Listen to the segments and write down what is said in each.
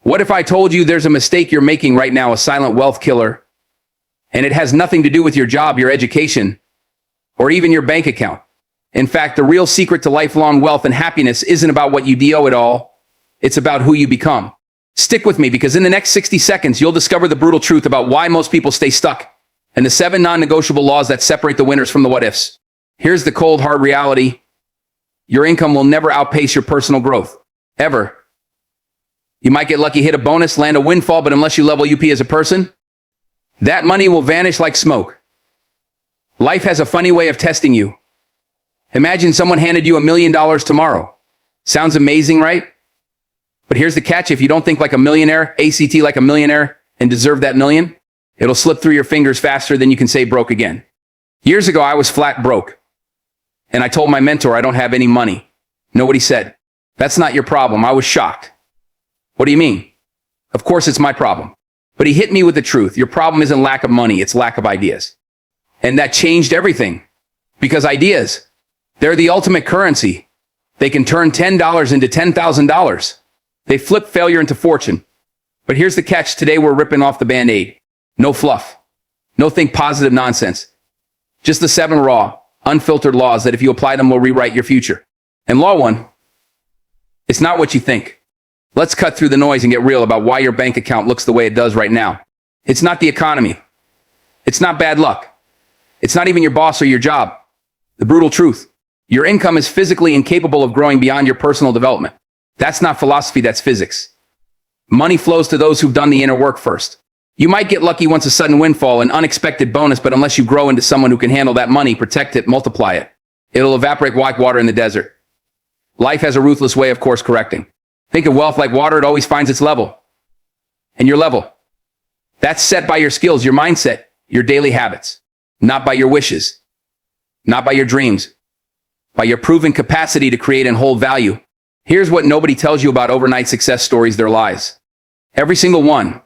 What if I told you there's a mistake you're making right now, a silent wealth killer, and it has nothing to do with your job, your education, or even your bank account? In fact, the real secret to lifelong wealth and happiness isn't about what you do at all. It's about who you become. Stick with me, because in the next 60 seconds, you'll discover the brutal truth about why most people stay stuck and the 7 non-negotiable laws that separate the winners from the what-ifs. Here's the cold, hard reality. Your income will never outpace your personal growth. Ever. You might get lucky, hit a bonus, land a windfall, but unless you level up as a person, that money will vanish like smoke. Life has a funny way of testing you. Imagine someone handed you $1 million tomorrow. Sounds amazing, right? But here's the catch. If you don't think like a millionaire, ACT like a millionaire, and deserve that million, it'll slip through your fingers faster than you can say broke again. Years ago, I was flat broke. And I told my mentor I don't have any money. Know what he said? That's not your problem. I was shocked. What do you mean? Of course it's my problem. But he hit me with the truth. Your problem isn't lack of money, it's lack of ideas. And that changed everything. Because ideas, they're the ultimate currency. They can turn $10 into $10,000. They flip failure into fortune. But here's the catch. Today we're ripping off the Band-Aid. No fluff. No think positive nonsense. Just the 7 raw, unfiltered laws that if you apply them will rewrite your future. And law 1, it's not what you think. Let's cut through the noise and get real about why your bank account looks the way it does right now. It's not the economy. It's not bad luck. It's not even your boss or your job. The brutal truth. Your income is physically incapable of growing beyond your personal development. That's not philosophy, that's physics. Money flows to those who've done the inner work first. You might get lucky once, a sudden windfall, an unexpected bonus, but unless you grow into someone who can handle that money, protect it, multiply it, it'll evaporate like water in the desert. Life has a ruthless way of course correcting. Think of wealth like water, it always finds its level. And your level, that's set by your skills, your mindset, your daily habits, not by your wishes, not by your dreams, by your proven capacity to create and hold value. Here's what nobody tells you about overnight success stories, their lies. Every single one.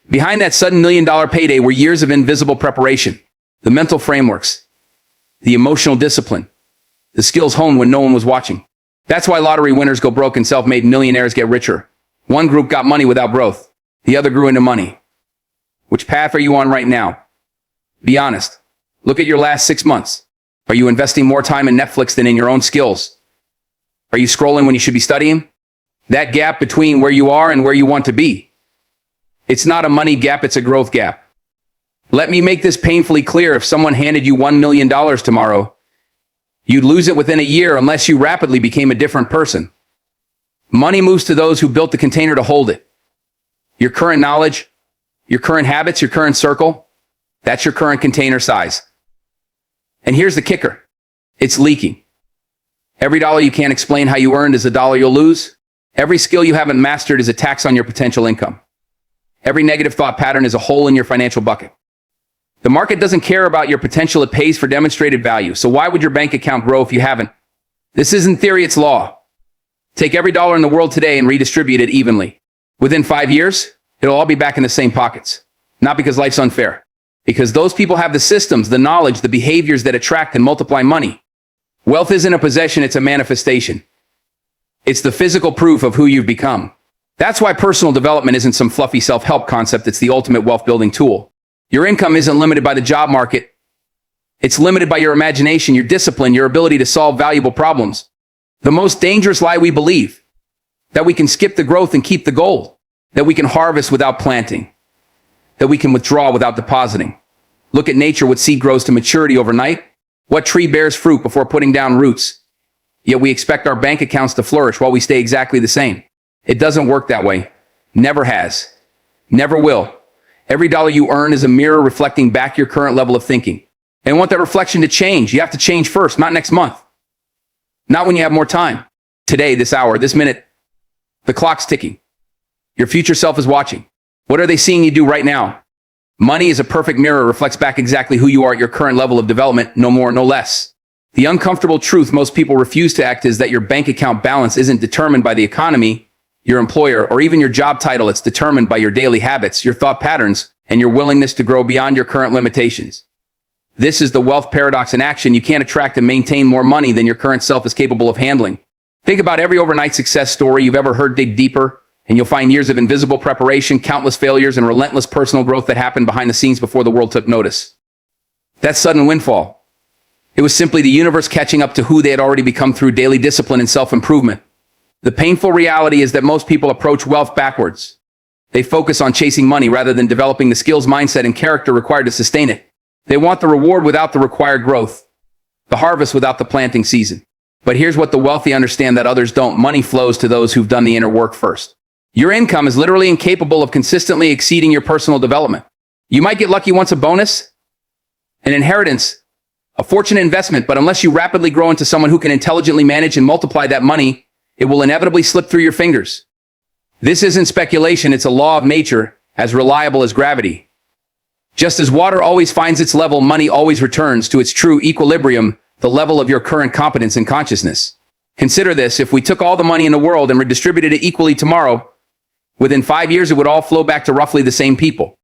Behind that sudden $1 million payday were years of invisible preparation, the mental frameworks, the emotional discipline, the skills honed when no one was watching. That's why lottery winners go broke and self-made millionaires get richer. One group got money without growth. The other grew into money. Which path are you on right now? Be honest. Look at your last 6 months. Are you investing more time in Netflix than in your own skills? Are you scrolling when you should be studying? That gap between where you are and where you want to be. It's not a money gap, it's a growth gap. Let me make this painfully clear. If someone handed you $1 million tomorrow, you'd lose it within a year unless you rapidly became a different person. Money moves to those who built the container to hold it. Your current knowledge, your current habits, your current circle, that's your current container size. And here's the kicker. It's leaking. Every dollar you can't explain how you earned is a dollar you'll lose. Every skill you haven't mastered is a tax on your potential income. Every negative thought pattern is a hole in your financial bucket. The market doesn't care about your potential, it pays for demonstrated value. So why would your bank account grow if you haven't? This isn't theory, it's law. Take every dollar in the world today and redistribute it evenly. Within 5 years, it'll all be back in the same pockets. Not because life's unfair. Because those people have the systems, the knowledge, the behaviors that attract and multiply money. Wealth isn't a possession, it's a manifestation. It's the physical proof of who you've become. That's why personal development isn't some fluffy self-help concept, it's the ultimate wealth-building tool. Your income isn't limited by the job market. It's limited by your imagination, your discipline, your ability to solve valuable problems. The most dangerous lie we believe, that we can skip the growth and keep the gold, that we can harvest without planting, that we can withdraw without depositing. Look at nature, what seed grows to maturity overnight, what tree bears fruit before putting down roots. Yet we expect our bank accounts to flourish while we stay exactly the same. It doesn't work that way. Never has. Never will. Every dollar you earn is a mirror reflecting back your current level of thinking. And want that reflection to change, you have to change first, not next month. Not when you have more time. Today, this hour, this minute. The clock's ticking. Your future self is watching. What are they seeing you do right now? Money is a perfect mirror, reflects back exactly who you are at your current level of development, no more, no less. The uncomfortable truth most people refuse to act is that your bank account balance isn't determined by the economy, your employer, or even your job title. It's determined by your daily habits, your thought patterns, and your willingness to grow beyond your current limitations. This is the wealth paradox in action. You can't attract and maintain more money than your current self is capable of handling. Think about every overnight success story you've ever heard. Dig deeper. And you'll find years of invisible preparation, countless failures, and relentless personal growth that happened behind the scenes before the world took notice. That sudden windfall, it was simply the universe catching up to who they had already become through daily discipline and self-improvement. The painful reality is that most people approach wealth backwards. They focus on chasing money rather than developing the skills, mindset, and character required to sustain it. They want the reward without the required growth, the harvest without the planting season. But here's what the wealthy understand that others don't. Money flows to those who've done the inner work first. Your income is literally incapable of consistently exceeding your personal development. You might get lucky once, a bonus, an inheritance, a fortunate investment, but unless you rapidly grow into someone who can intelligently manage and multiply that money, it will inevitably slip through your fingers. This isn't speculation, it's a law of nature, as reliable as gravity. Just as water always finds its level, money always returns to its true equilibrium, the level of your current competence and consciousness. Consider this: if we took all the money in the world and redistributed it equally tomorrow, within 5 years it would all flow back to roughly the same people.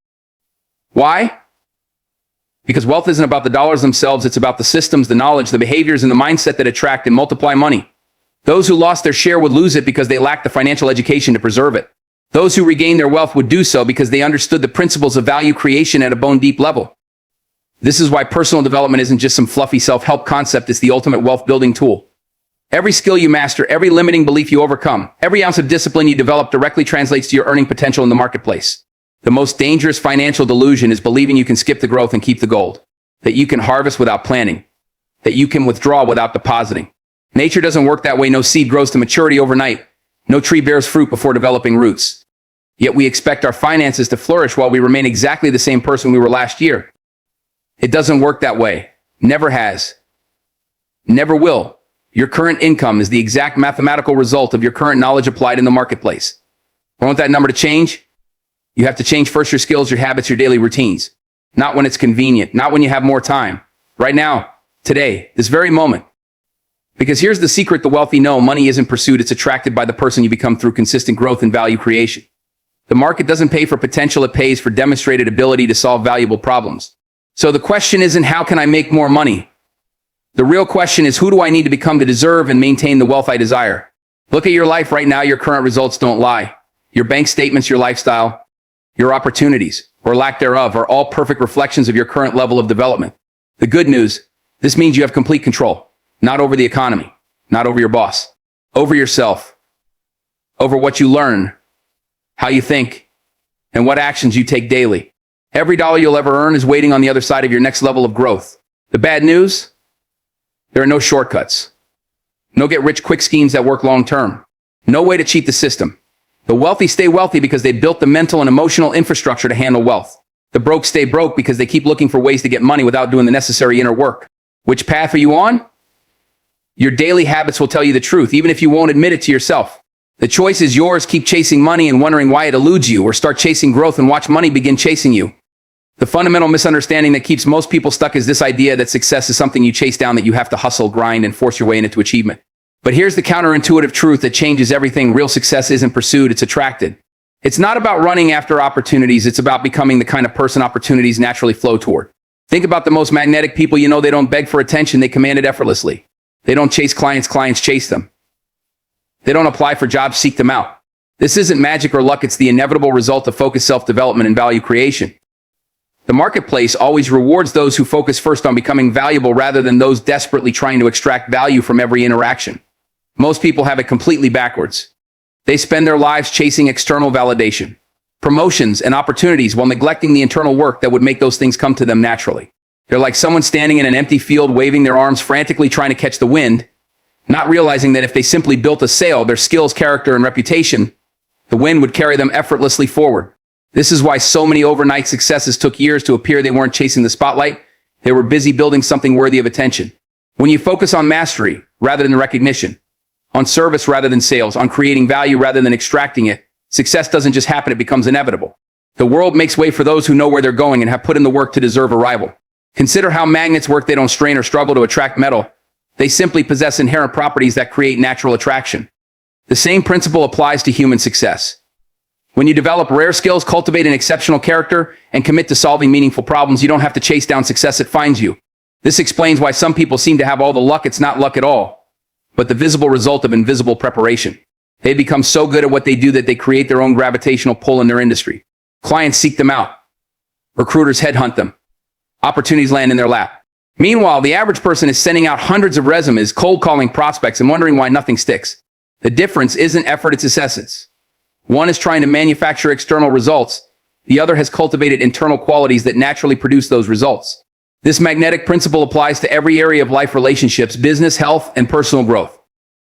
Why? Because wealth isn't about the dollars themselves, it's about the systems, the knowledge, the behaviors, and the mindset that attract and multiply money. Those who lost their share would lose it because they lacked the financial education to preserve it. Those who regained their wealth would do so because they understood the principles of value creation at a bone-deep level. This is why personal development isn't just some fluffy self-help concept, it's the ultimate wealth-building tool. Every skill you master, every limiting belief you overcome, every ounce of discipline you develop directly translates to your earning potential in the marketplace. The most dangerous financial delusion is believing you can skip the growth and keep the gold, that you can harvest without planning, that you can withdraw without depositing. Nature doesn't work that way. No seed grows to maturity overnight. No tree bears fruit before developing roots. Yet we expect our finances to flourish while we remain exactly the same person we were last year. It doesn't work that way. Never has. Never will. Your current income is the exact mathematical result of your current knowledge applied in the marketplace. Want that number to change? You have to change first your skills, your habits, your daily routines. Not when it's convenient, not when you have more time. Right now, today, this very moment. Because here's the secret the wealthy know: money isn't pursued, it's attracted by the person you become through consistent growth and value creation. The market doesn't pay for potential, it pays for demonstrated ability to solve valuable problems. So the question isn't how can I make more money? The real question is who do I need to become to deserve and maintain the wealth I desire? Look at your life right now. Your current results don't lie. Your bank statements, your lifestyle, your opportunities, or lack thereof, are all perfect reflections of your current level of development. The good news: this means you have complete control. Not over the economy, not over your boss, over yourself, over what you learn, how you think, and what actions you take daily. Every dollar you'll ever earn is waiting on the other side of your next level of growth. The bad news? There are no shortcuts. No get-rich-quick schemes that work long-term. No way to cheat the system. The wealthy stay wealthy because they built the mental and emotional infrastructure to handle wealth. The broke stay broke because they keep looking for ways to get money without doing the necessary inner work. Which path are you on? Your daily habits will tell you the truth, even if you won't admit it to yourself. The choice is yours. Keep chasing money and wondering why it eludes you, or start chasing growth and watch money begin chasing you. The fundamental misunderstanding that keeps most people stuck is this idea that success is something you chase down, that you have to hustle, grind, and force your way into achievement. But here's the counterintuitive truth that changes everything. Real success isn't pursued, it's attracted. It's not about running after opportunities, it's about becoming the kind of person opportunities naturally flow toward. Think about the most magnetic people you know. They don't beg for attention, they command it effortlessly. They don't chase clients, clients chase them. They don't apply for jobs, seek them out. This isn't magic or luck, it's the inevitable result of focused self-development and value creation. The marketplace always rewards those who focus first on becoming valuable rather than those desperately trying to extract value from every interaction. Most people have it completely backwards. They spend their lives chasing external validation, promotions, and opportunities while neglecting the internal work that would make those things come to them naturally. They're like someone standing in an empty field, waving their arms frantically, trying to catch the wind, not realizing that if they simply built a sail, their skills, character, and reputation, the wind would carry them effortlessly forward. This is why so many overnight successes took years to appear. They weren't chasing the spotlight. They were busy building something worthy of attention. When you focus on mastery rather than recognition, on service rather than sales, on creating value rather than extracting it, success doesn't just happen, it becomes inevitable. The world makes way for those who know where they're going and have put in the work to deserve arrival. Consider how magnets work. They don't strain or struggle to attract metal. They simply possess inherent properties that create natural attraction. The same principle applies to human success. When you develop rare skills, cultivate an exceptional character, and commit to solving meaningful problems, you don't have to chase down success, it finds you. This explains why some people seem to have all the luck. It's not luck at all, but the visible result of invisible preparation. They become so good at what they do that they create their own gravitational pull in their industry. Clients seek them out. Recruiters headhunt them. Opportunities land in their lap. Meanwhile, the average person is sending out hundreds of resumes, cold calling prospects, and wondering why nothing sticks. The difference isn't effort, it's its essence. One is trying to manufacture external results. The other has cultivated internal qualities that naturally produce those results. This magnetic principle applies to every area of life: relationships, business, health, and personal growth.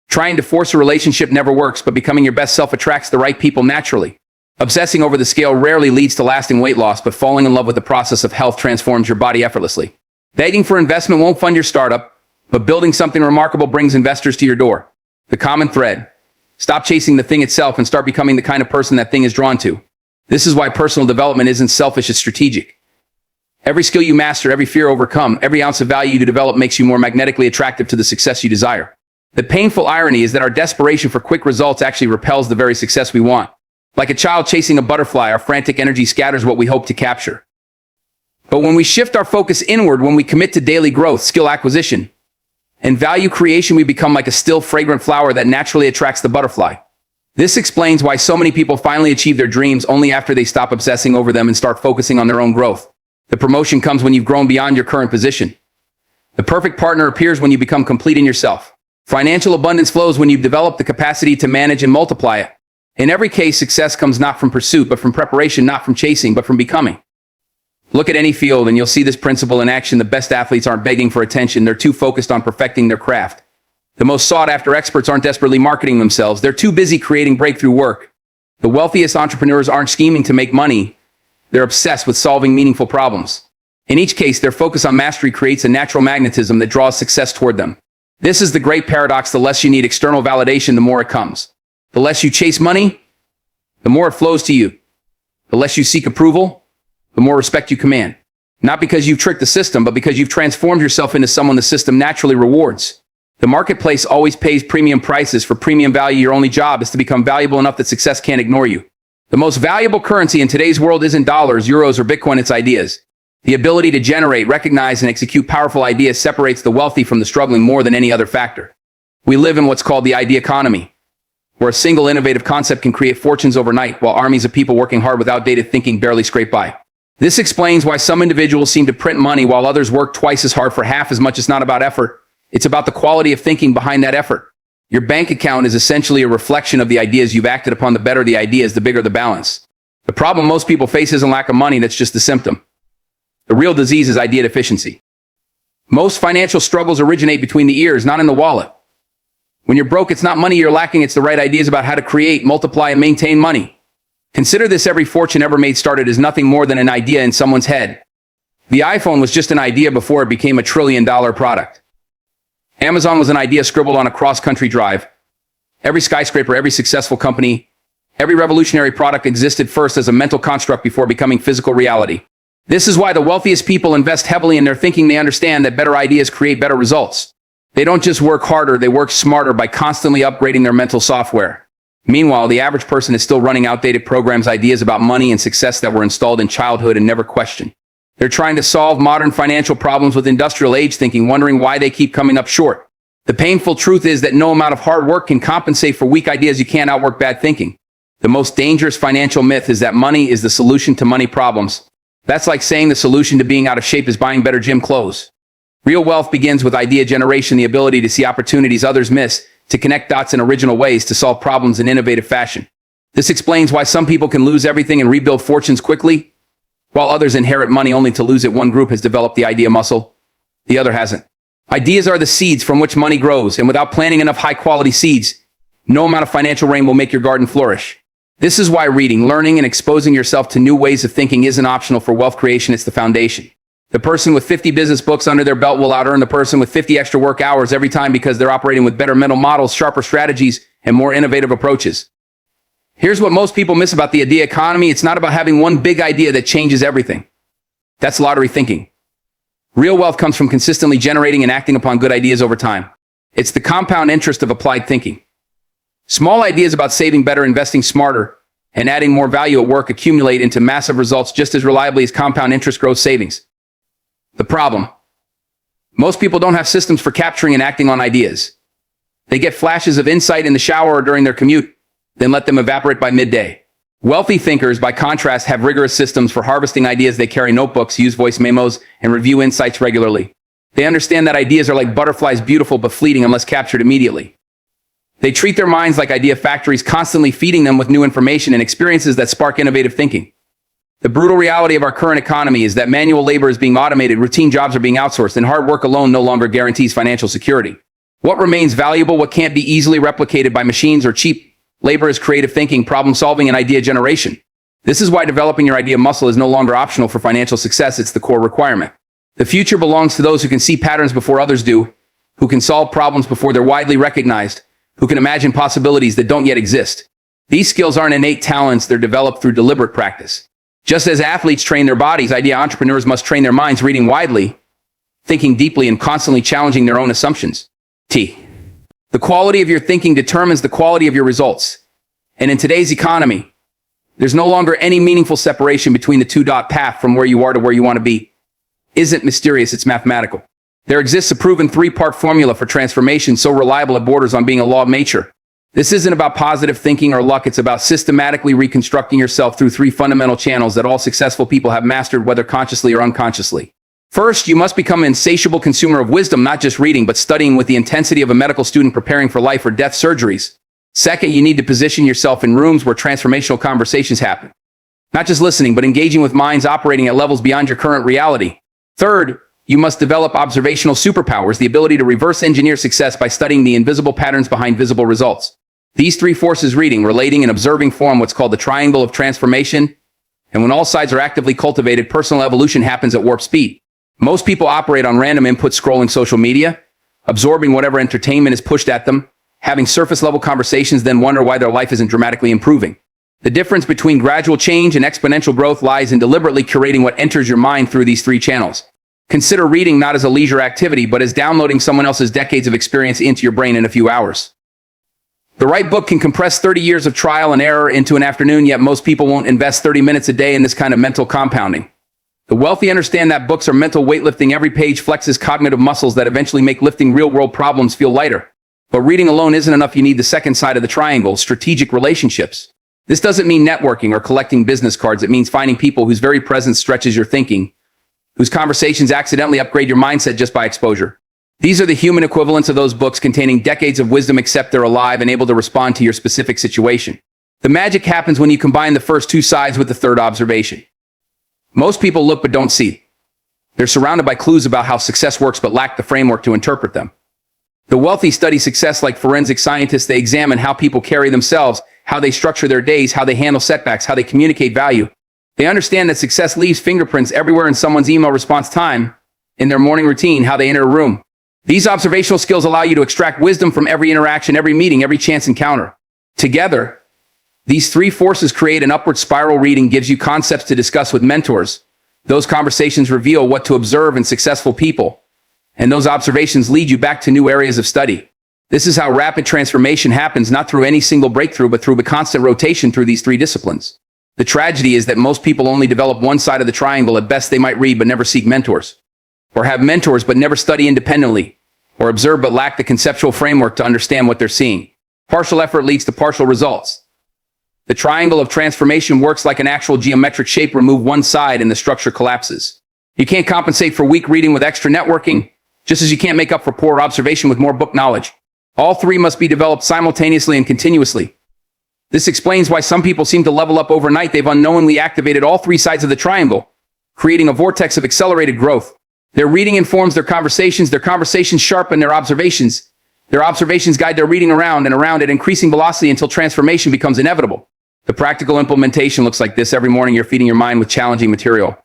Trying to force a relationship never works, but becoming your best self attracts the right people naturally. Obsessing over the scale rarely leads to lasting weight loss, but falling in love with the process of health transforms your body effortlessly. Begging for investment won't fund your startup, but building something remarkable brings investors to your door. The common thread: stop chasing the thing itself and start becoming the kind of person that thing is drawn to. This is why personal development isn't selfish, it's strategic. Every skill you master, every fear overcome, every ounce of value you develop makes you more magnetically attractive to the success you desire. The painful irony is that our desperation for quick results actually repels the very success we want. Like a child chasing a butterfly, our frantic energy scatters what we hope to capture. But when we shift our focus inward, when we commit to daily growth, skill acquisition, and value creation, we become like a still, fragrant flower that naturally attracts the butterfly. This explains why so many people finally achieve their dreams only after they stop obsessing over them and start focusing on their own growth. The promotion comes when you've grown beyond your current position. The perfect partner appears when you become complete in yourself. Financial abundance flows when you've developed the capacity to manage and multiply it. In every case, success comes not from pursuit, but from preparation, not from chasing, but from becoming. Look at any field and you'll see this principle in action. The best athletes aren't begging for attention. They're too focused on perfecting their craft. The most sought-after experts aren't desperately marketing themselves. They're too busy creating breakthrough work. The wealthiest entrepreneurs aren't scheming to make money. They're obsessed with solving meaningful problems. In each case, their focus on mastery creates a natural magnetism that draws success toward them. This is the great paradox: the less you need external validation, the more it comes. The less you chase money, the more it flows to you. The less you seek approval, the more respect you command. Not because you've tricked the system, but because you've transformed yourself into someone the system naturally rewards. The marketplace always pays premium prices for premium value. Your only job is to become valuable enough that success can't ignore you. The most valuable currency in today's world isn't dollars, euros, or Bitcoin, it's ideas. The ability to generate, recognize, and execute powerful ideas separates the wealthy from the struggling more than any other factor. We live in what's called the idea economy, where a single innovative concept can create fortunes overnight, while armies of people working hard with outdated thinking barely scrape by. This explains why some individuals seem to print money while others work twice as hard for half as much. It's not about effort. It's about the quality of thinking behind that effort. Your bank account is essentially a reflection of the ideas you've acted upon. The better the ideas, the bigger the balance. The problem most people face isn't lack of money, that's just the symptom. The real disease is idea deficiency. Most financial struggles originate between the ears, not in the wallet. When you're broke, it's not money you're lacking, it's the right ideas about how to create, multiply, and maintain money. Consider this: every fortune ever made started as nothing more than an idea in someone's head. The iPhone was just an idea before it became $1 trillion product. Amazon was an idea scribbled on a cross-country drive. Every skyscraper, every successful company, every revolutionary product existed first as a mental construct before becoming physical reality. This is why the wealthiest people invest heavily in their thinking. They understand that better ideas create better results. They don't just work harder, they work smarter by constantly upgrading their mental software. Meanwhile, the average person is still running outdated programs, ideas about money and success that were installed in childhood and never questioned. They're trying to solve modern financial problems with industrial age thinking, wondering why they keep coming up short. The painful truth is that no amount of hard work can compensate for weak ideas. You can't outwork bad thinking. The most dangerous financial myth is that money is the solution to money problems. That's like saying the solution to being out of shape is buying better gym clothes. Real wealth begins with idea generation, the ability to see opportunities others miss, to connect dots in original ways, to solve problems in innovative fashion. This explains why some people can lose everything and rebuild fortunes quickly, while others inherit money only to lose it. One group has developed the idea muscle, the other hasn't. Ideas are the seeds from which money grows, and without planting enough high-quality seeds, no amount of financial rain will make your garden flourish. This is why reading, learning, and exposing yourself to new ways of thinking isn't optional for wealth creation, it's the foundation. The person with 50 business books under their belt will out-earn the person with 50 extra work hours every time, because they're operating with better mental models, sharper strategies, and more innovative approaches. Here's what most people miss about the idea economy: it's not about having one big idea that changes everything. That's lottery thinking. Real wealth comes from consistently generating and acting upon good ideas over time. It's the compound interest of applied thinking. Small ideas about saving better, investing smarter, and adding more value at work accumulate into massive results just as reliably as compound interest grows savings. The problem: most people don't have systems for capturing and acting on ideas. They get flashes of insight in the shower or during their commute, then let them evaporate by midday. Wealthy thinkers, by contrast, have rigorous systems for harvesting ideas. They carry notebooks, use voice memos, and review insights regularly. They understand that ideas are like butterflies, beautiful but fleeting unless captured immediately. They treat their minds like idea factories, constantly feeding them with new information and experiences that spark innovative thinking. The brutal reality of our current economy is that manual labor is being automated, routine jobs are being outsourced, and hard work alone no longer guarantees financial security. What remains valuable, what can't be easily replicated by machines or cheap labor, is creative thinking, problem solving, and idea generation. This is why developing your idea muscle is no longer optional for financial success, it's the core requirement. The future belongs to those who can see patterns before others do, who can solve problems before they're widely recognized, who can imagine possibilities that don't yet exist. These skills aren't innate talents, they're developed through deliberate practice. Just as athletes train their bodies, idea entrepreneurs must train their minds, reading widely, thinking deeply, and constantly challenging their own assumptions. The quality of your thinking determines the quality of your results. And in today's economy, there's no longer any meaningful separation between the two-dot path from where you are to where you want to be. Isn't mysterious, it's mathematical. There exists a proven three-part formula for transformation so reliable it borders on being a law of nature. This isn't about positive thinking or luck, it's about systematically reconstructing yourself through three fundamental channels that all successful people have mastered, whether consciously or unconsciously. First, you must become an insatiable consumer of wisdom, not just reading, but studying with the intensity of a medical student preparing for life or death surgeries. Second, you need to position yourself in rooms where transformational conversations happen. Not just listening, but engaging with minds operating at levels beyond your current reality. Third, you must develop observational superpowers, the ability to reverse engineer success by studying the invisible patterns behind visible results. These three forces, reading, relating, and observing, form what's called the triangle of transformation. And when all sides are actively cultivated, personal evolution happens at warp speed. Most people operate on random input, scrolling social media, absorbing whatever entertainment is pushed at them, having surface-level conversations, then wonder why their life isn't dramatically improving. The difference between gradual change and exponential growth lies in deliberately curating what enters your mind through these three channels. Consider reading not as a leisure activity, but as downloading someone else's decades of experience into your brain in a few hours. The right book can compress 30 years of trial and error into an afternoon, yet most people won't invest 30 minutes a day in this kind of mental compounding. The wealthy understand that books are mental weightlifting. Every page flexes cognitive muscles that eventually make lifting real-world problems feel lighter. But reading alone isn't enough. You need the second side of the triangle, strategic relationships. This doesn't mean networking or collecting business cards. It means finding people whose very presence stretches your thinking, whose conversations accidentally upgrade your mindset just by exposure. These are the human equivalents of those books containing decades of wisdom, except they're alive and able to respond to your specific situation. The magic happens when you combine the first two sides with the third, observation. Most people look but don't see. They're surrounded by clues about how success works but lack the framework to interpret them. The wealthy study success like forensic scientists. They examine how people carry themselves, how they structure their days, how they handle setbacks, how they communicate value. They understand that success leaves fingerprints everywhere, in someone's email response time, in their morning routine, how they enter a room. These observational skills allow you to extract wisdom from every interaction, every meeting, every chance encounter. Together, these three forces create an upward spiral. Reading gives you concepts to discuss with mentors. Those conversations reveal what to observe in successful people. And those observations lead you back to new areas of study. This is how rapid transformation happens, not through any single breakthrough, but through the constant rotation through these three disciplines. The tragedy is that most people only develop one side of the triangle. At best, they might read but never seek mentors, or have mentors but never study independently, or observe but lack the conceptual framework to understand what they're seeing. Partial effort leads to partial results. The triangle of transformation works like an actual geometric shape. Remove one side and the structure collapses. You can't compensate for weak reading with extra networking, just as you can't make up for poor observation with more book knowledge. All three must be developed simultaneously and continuously. This explains why some people seem to level up overnight. They've unknowingly activated all three sides of the triangle, creating a vortex of accelerated growth. Their reading informs their conversations sharpen their observations guide their reading around and around at increasing velocity until transformation becomes inevitable. The practical implementation looks like this. Every morning you're feeding your mind with challenging material.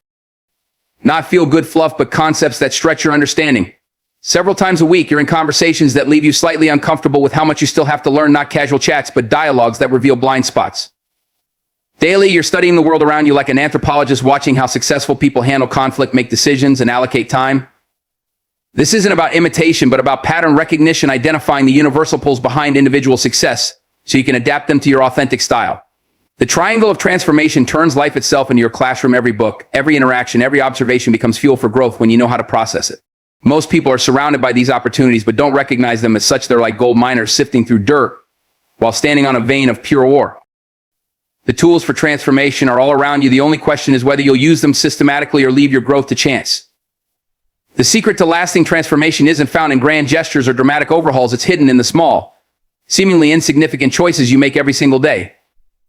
Not feel-good fluff, but concepts that stretch your understanding. Several times a week, you're in conversations that leave you slightly uncomfortable with how much you still have to learn. Not casual chats, but dialogues that reveal blind spots. Daily, you're studying the world around you like an anthropologist, watching how successful people handle conflict, make decisions, and allocate time. This isn't about imitation, but about pattern recognition, identifying the universal pulls behind individual success so you can adapt them to your authentic style. The triangle of transformation turns life itself into your classroom. Every book, every interaction, every observation becomes fuel for growth when you know how to process it. Most people are surrounded by these opportunities but don't recognize them as such. They're like gold miners sifting through dirt, while standing on a vein of pure ore. The tools for transformation are all around you. The only question is whether you'll use them systematically or leave your growth to chance. The secret to lasting transformation isn't found in grand gestures or dramatic overhauls. It's hidden in the small, seemingly insignificant choices you make every single day.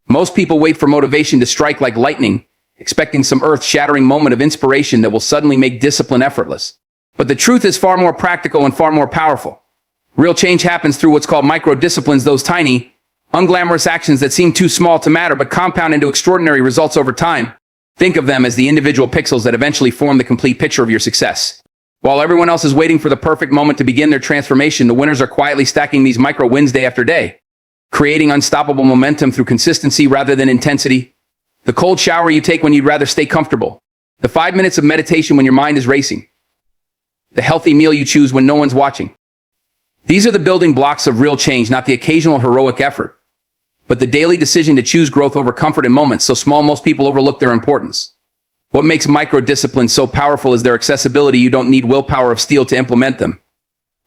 Most people wait for motivation to strike like lightning, expecting some earth-shattering moment of inspiration that will suddenly make discipline effortless. But the truth is far more practical and far more powerful. Real change happens through what's called micro-disciplines, those tiny, unglamorous actions that seem too small to matter but compound into extraordinary results over time. Think of them as the individual pixels that eventually form the complete picture of your success. While everyone else is waiting for the perfect moment to begin their transformation, the winners are quietly stacking these micro wins day after day, creating unstoppable momentum through consistency rather than intensity. The cold shower you take when you'd rather stay comfortable. The 5 minutes of meditation when your mind is racing. The healthy meal you choose when no one's watching. These are the building blocks of real change, not the occasional heroic effort, but the daily decision to choose growth over comfort in moments so small most people overlook their importance. What makes micro-disciplines so powerful is their accessibility. You don't need willpower of steel to implement them.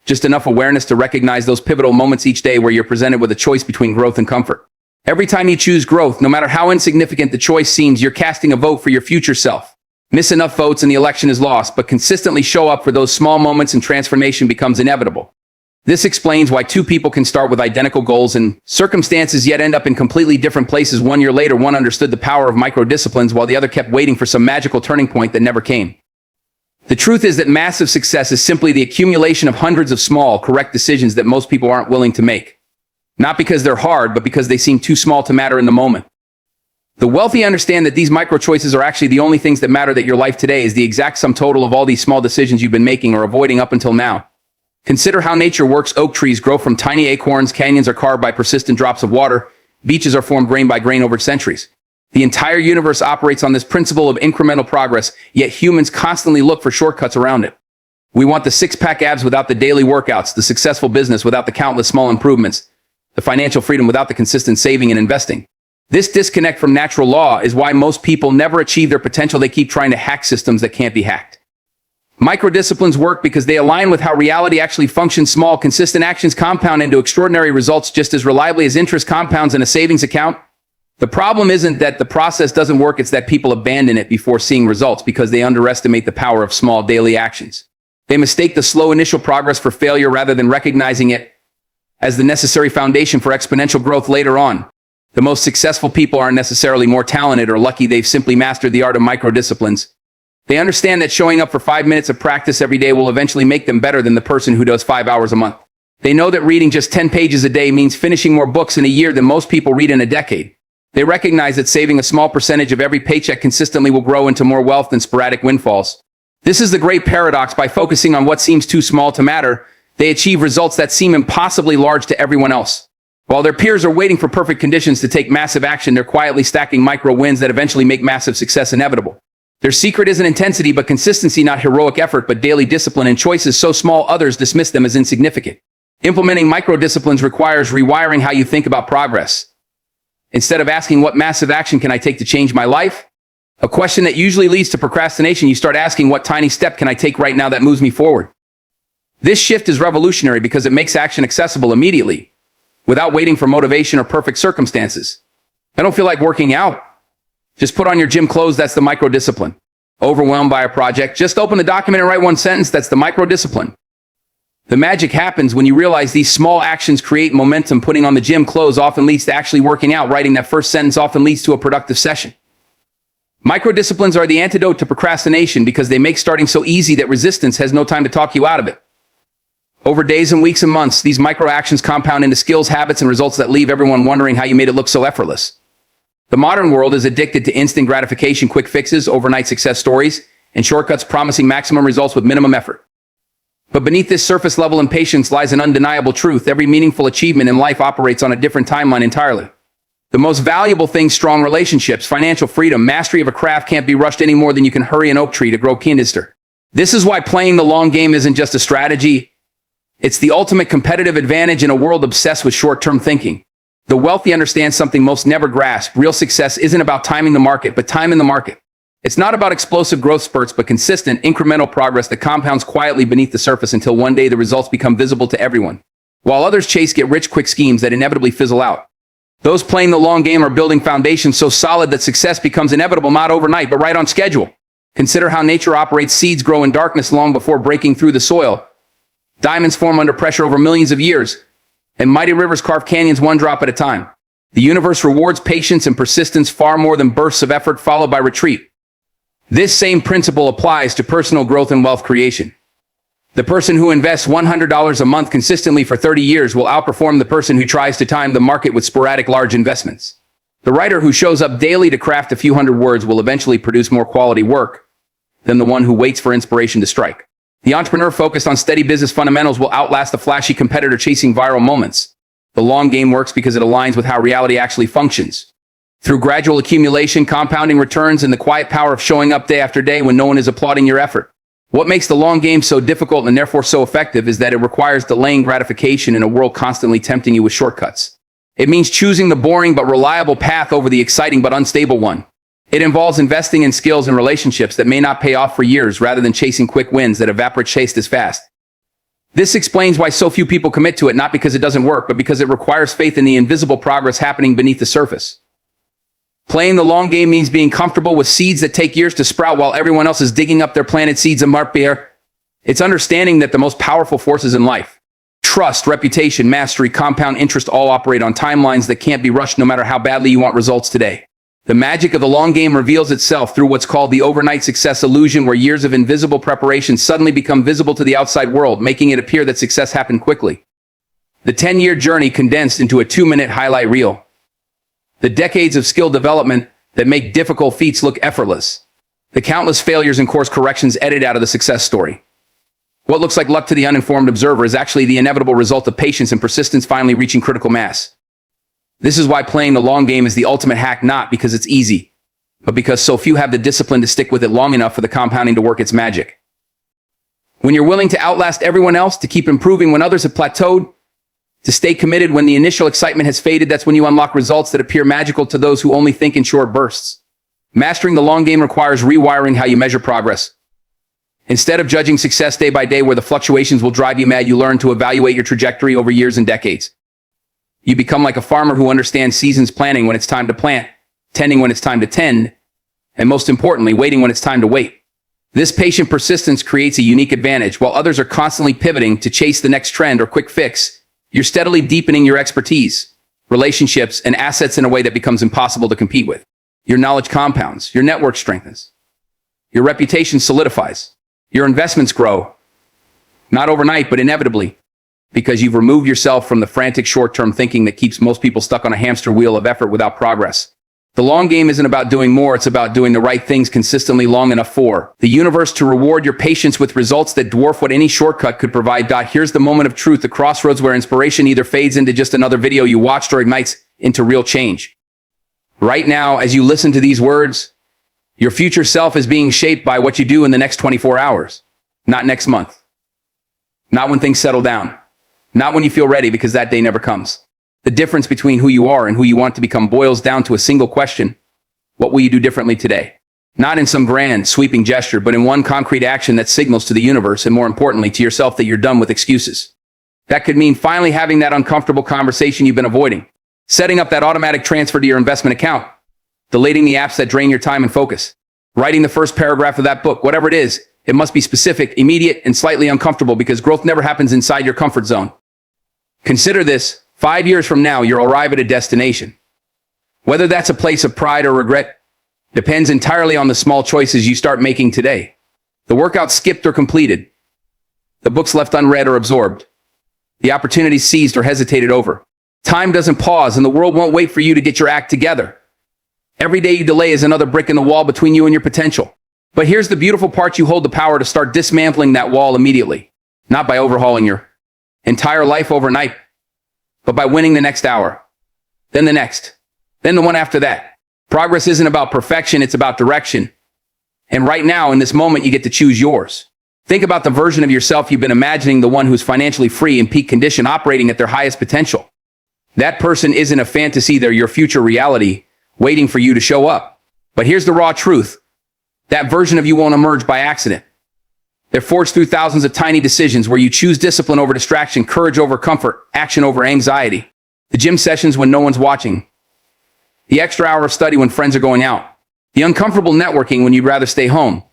Just enough awareness to recognize those pivotal moments each day where you're presented with a choice between growth and comfort. Every time you choose growth, no matter how insignificant the choice seems, you're casting a vote for your future self. Miss enough votes and the election is lost, but consistently show up for those small moments and transformation becomes inevitable. This explains why two people can start with identical goals and circumstances yet end up in completely different places. 1 year later, one understood the power of micro-disciplines while the other kept waiting for some magical turning point that never came. The truth is that massive success is simply the accumulation of hundreds of small, correct decisions that most people aren't willing to make. Not because they're hard, but because they seem too small to matter in the moment. The wealthy understand that these micro-choices are actually the only things that matter, that your life today is the exact sum total of all these small decisions you've been making or avoiding up until now. Consider how nature works. Oak trees grow from tiny acorns, canyons are carved by persistent drops of water, beaches are formed grain by grain over centuries. The entire universe operates on this principle of incremental progress, yet humans constantly look for shortcuts around it. We want the six-pack abs without the daily workouts, the successful business without the countless small improvements, the financial freedom without the consistent saving and investing. This disconnect from natural law is why most people never achieve their potential. They keep trying to hack systems that can't be hacked. Micro-disciplines work because they align with how reality actually functions. Small, consistent actions compound into extraordinary results just as reliably as interest compounds in a savings account. The problem isn't that the process doesn't work, it's that people abandon it before seeing results because they underestimate the power of small daily actions. They mistake the slow initial progress for failure rather than recognizing it as the necessary foundation for exponential growth later on. The most successful people aren't necessarily more talented or lucky, they've simply mastered the art of micro-disciplines. They understand that showing up for 5 minutes of practice every day will eventually make them better than the person who does 5 hours a month. They know that reading just 10 pages a day means finishing more books in a year than most people read in a decade. They recognize that saving a small percentage of every paycheck consistently will grow into more wealth than sporadic windfalls. This is the great paradox. By focusing on what seems too small to matter, they achieve results that seem impossibly large to everyone else. While their peers are waiting for perfect conditions to take massive action, they're quietly stacking micro wins that eventually make massive success inevitable. Their secret isn't intensity but consistency, not heroic effort but daily discipline and choices so small others dismiss them as insignificant. Implementing micro-disciplines requires rewiring how you think about progress. Instead of asking what massive action can I take to change my life, a question that usually leads to procrastination, you start asking what tiny step can I take right now that moves me forward. This shift is revolutionary because it makes action accessible immediately, without waiting for motivation or perfect circumstances. I don't feel like working out. Just put on your gym clothes, that's the micro-discipline. Overwhelmed by a project, just open the document and write one sentence, that's the micro-discipline. The magic happens when you realize these small actions create momentum. Putting on the gym clothes often leads to actually working out. Writing that first sentence often leads to a productive session. Micro-disciplines are the antidote to procrastination because they make starting so easy that resistance has no time to talk you out of it. Over days and weeks and months, these micro-actions compound into skills, habits, and results that leave everyone wondering how you made it look so effortless. The modern world is addicted to instant gratification, quick fixes, overnight success stories, and shortcuts promising maximum results with minimum effort. But beneath this surface-level impatience lies an undeniable truth. Every meaningful achievement in life operates on a different timeline entirely. The most valuable things, strong relationships, financial freedom, mastery of a craft, can't be rushed any more than you can hurry an oak tree to grow kindester. This is why playing the long game isn't just a strategy. It's the ultimate competitive advantage in a world obsessed with short-term thinking. The wealthy understand something most never grasp. Real success isn't about timing the market, but time in the market. It's not about explosive growth spurts, but consistent, incremental progress that compounds quietly beneath the surface until one day the results become visible to everyone. while others chase get-rich-quick schemes that inevitably fizzle out. Those playing the long game are building foundations so solid that success becomes inevitable not overnight, but right on schedule. Consider how nature operates. Seeds grow in darkness long before breaking through the soil. Diamonds form under pressure over millions of years, and mighty rivers carve canyons one drop at a time. The universe rewards patience and persistence far more than bursts of effort followed by retreat. This same principle applies to personal growth and wealth creation. The person who invests $100 a month consistently for 30 years will outperform the person who tries to time the market with sporadic large investments. The writer who shows up daily to craft a few hundred words will eventually produce more quality work than the one who waits for inspiration to strike. The entrepreneur focused on steady business fundamentals will outlast the flashy competitor chasing viral moments. The long game works because it aligns with how reality actually functions. Through gradual accumulation, compounding returns, and the quiet power of showing up day after day when no one is applauding your effort. What makes the long game so difficult and therefore so effective is that it requires delaying gratification in a world constantly tempting you with shortcuts. It means choosing the boring but reliable path over the exciting but unstable one. It involves investing in skills and relationships that may not pay off for years rather than chasing quick wins that evaporate just as fast. This explains why so few people commit to it, not because it doesn't work, but because it requires faith in the invisible progress happening beneath the surface. Playing the long game means being comfortable with seeds that take years to sprout while everyone else is digging up their planted seeds in Marpierre. It's understanding that the most powerful forces in life, trust, reputation, mastery, compound interest, all operate on timelines that can't be rushed no matter how badly you want results today. The magic of the long game reveals itself through what's called the overnight success illusion, where years of invisible preparation suddenly become visible to the outside world, making it appear that success happened quickly. The 10-year journey condensed into a 2-minute highlight reel. The decades of skill development that make difficult feats look effortless. The countless failures and course corrections edited out of the success story. What looks like luck to the uninformed observer is actually the inevitable result of patience and persistence finally reaching critical mass. This is why playing the long game is the ultimate hack, not because it's easy, but because so few have the discipline to stick with it long enough for the compounding to work its magic. When you're willing to outlast everyone else, to keep improving when others have plateaued, to stay committed when the initial excitement has faded, that's when you unlock results that appear magical to those who only think in short bursts. Mastering the long game requires rewiring how you measure progress. Instead of judging success day by day where the fluctuations will drive you mad, you learn to evaluate your trajectory over years and decades. You become like a farmer who understands seasons, planning when it's time to plant, tending when it's time to tend, and most importantly, waiting when it's time to wait. This patient persistence creates a unique advantage. While others are constantly pivoting to chase the next trend or quick fix, you're steadily deepening your expertise, relationships, and assets in a way that becomes impossible to compete with. Your knowledge compounds, your network strengthens, your reputation solidifies, your investments grow, not overnight, but inevitably, because you've removed yourself from the frantic short-term thinking that keeps most people stuck on a hamster wheel of effort without progress. The long game isn't about doing more, it's about doing the right things consistently long enough for the universe to reward your patience with results that dwarf what any shortcut could provide. Here's the moment of truth, the crossroads where inspiration either fades into just another video you watched or ignites into real change. Right now, as you listen to these words, your future self is being shaped by what you do in the next 24 hours, not next month, not when things settle down, not when you feel ready, because that day never comes. The difference between who you are and who you want to become boils down to a single question: what will you do differently today? Not in some grand, sweeping gesture, but in one concrete action that signals to the universe, and more importantly to yourself, that you're done with excuses. That could mean finally having that uncomfortable conversation you've been avoiding, setting up that automatic transfer to your investment account, deleting the apps that drain your time and focus, writing the first paragraph of that book. Whatever it is, it must be specific, immediate, and slightly uncomfortable, because growth never happens inside your comfort zone. Consider this: 5 years from now, you'll arrive at a destination. Whether that's a place of pride or regret depends entirely on the small choices you start making today. The workout skipped or completed, the books left unread or absorbed, the opportunities seized or hesitated over. Time doesn't pause, and the world won't wait for you to get your act together. Every day you delay is another brick in the wall between you and your potential. But here's the beautiful part: you hold the power to start dismantling that wall immediately, not by overhauling your entire life overnight, but by winning the next hour, then the next, then the one after that. Progress isn't about perfection, it's about direction. And right now, in this moment, you get to choose yours. Think about the version of yourself you've been imagining, the one who's financially free, in peak condition, operating at their highest potential. That person isn't a fantasy, they're your future reality, waiting for you to show up. But here's the raw truth: that version of you won't emerge by accident. They're forged through thousands of tiny decisions where you choose discipline over distraction, courage over comfort, action over anxiety. The gym sessions when no one's watching. The extra hour of study when friends are going out. The uncomfortable networking when you'd rather stay home.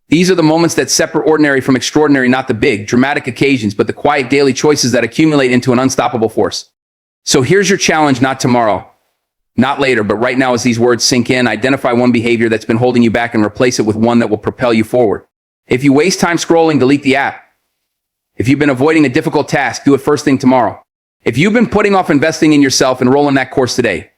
These are the moments that separate ordinary from extraordinary, not the big, dramatic occasions, but the quiet daily choices that accumulate into an unstoppable force. So here's your challenge, not tomorrow, not later, but right now as these words sink in, identify one behavior that's been holding you back and replace it with one that will propel you forward. If you waste time scrolling, delete the app. If you've been avoiding a difficult task, do it first thing tomorrow. If you've been putting off investing in yourself, enroll in that course today.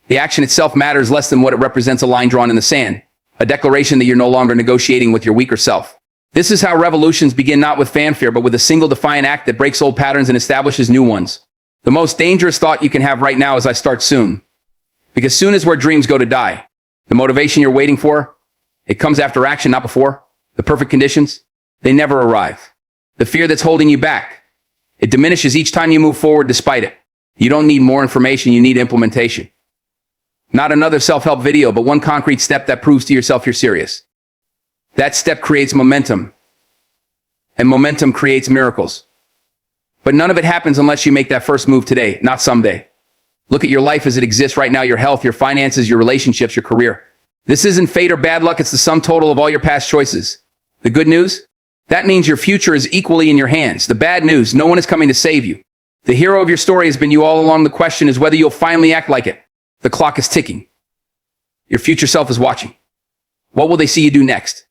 The action itself matters less than what it represents, a line drawn in the sand. A declaration that you're no longer negotiating with your weaker self. This is how revolutions begin, not with fanfare, but with a single defiant act that breaks old patterns and establishes new ones. The most dangerous thought you can have right now is I start soon. Because soon is where dreams go to die. The motivation you're waiting for, it comes after action, not before. The perfect conditions, they never arrive. The fear that's holding you back, it diminishes each time you move forward despite it. You don't need more information, you need implementation. Not another self-help video, but one concrete step that proves to yourself you're serious. That step creates momentum. And momentum creates miracles. But none of it happens unless you make that first move today, not someday. Look at your life as it exists right now, your health, your finances, your relationships, your career. This isn't fate or bad luck, it's the sum total of all your past choices. The good news? That means your future is equally in your hands. The bad news, no one is coming to save you. The hero of your story has been you all along. The question is whether you'll finally act like it. The clock is ticking. Your future self is watching. What will they see you do next?